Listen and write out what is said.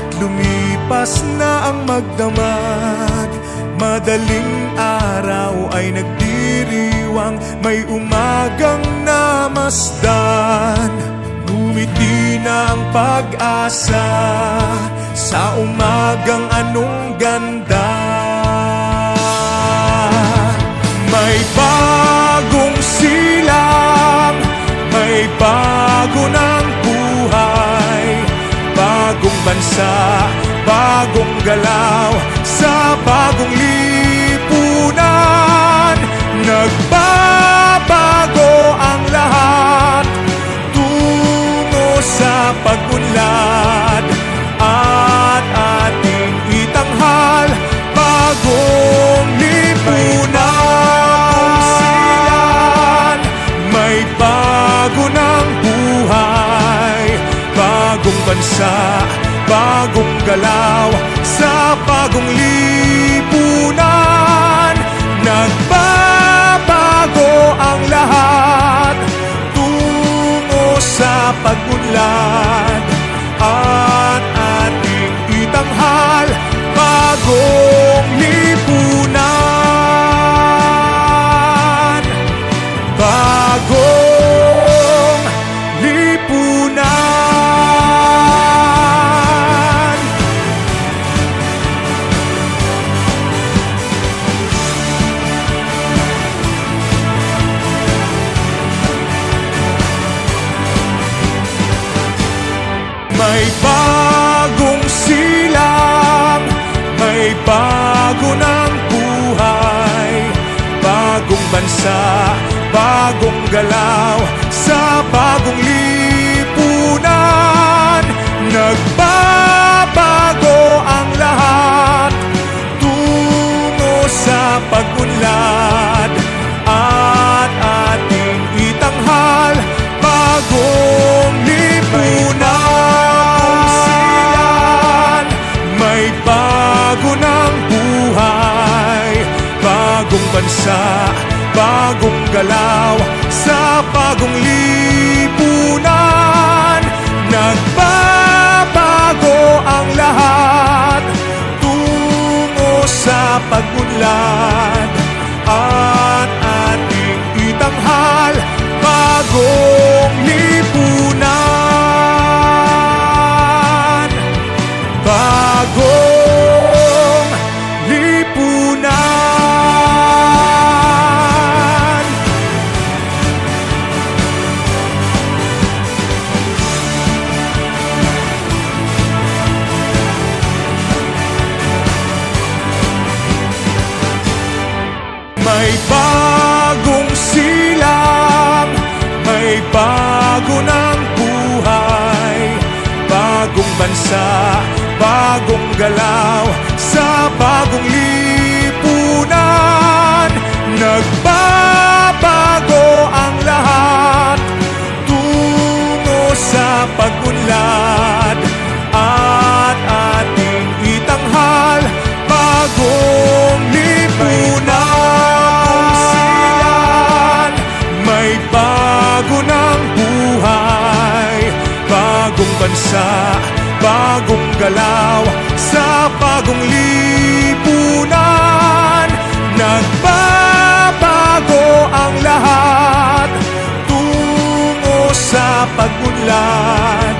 at lumipas na ang magdamag. Madaling araw ay nagdiriwang, may umagang namasdan. Ngumiti na ang pag-asa sa umagang anong ganda. May bagong silang, may bago ng buhay, bagong bansa, bagong galaw, sa bagong lipunan. Nagbabago ang lahat tungo sa pag-unlad, at ating itanghal bagong lipunan. May bago ng buhay, bagong bansa, bagong galaw, sa bagong lipunan. Nagbabago ang lahat tungo sa pag-unlad, at ating itanghal bagong lipunan. Bagong lipunan. May bagong silang, may bago ng buhay, bagong bansa, bagong galaw, sa bagong lipunan. Nagbabago ang lahat tungo sa pag-unlad, at ating itanghal bagong lipunan. May bago ng buhay, bagong bansa, bagong galaw, sa bagong lipunan. Nagbabago ang lahat tungo sa pag-unlad, at ating itanghal bagong lipunan. Bagong lipunan. May bagong silang, may bago ng buhay, bagong bansa, bagong galaw, sa bagong lipunan. Nagbabago ang lahat tungo sa pag-unlad, at ating itanghal bagong lipunan. May bago ng buhay, bagong bansa, bagong galaw, sa bagong lipunan. Nagbabago ang lahat tungo sa pag-unlad,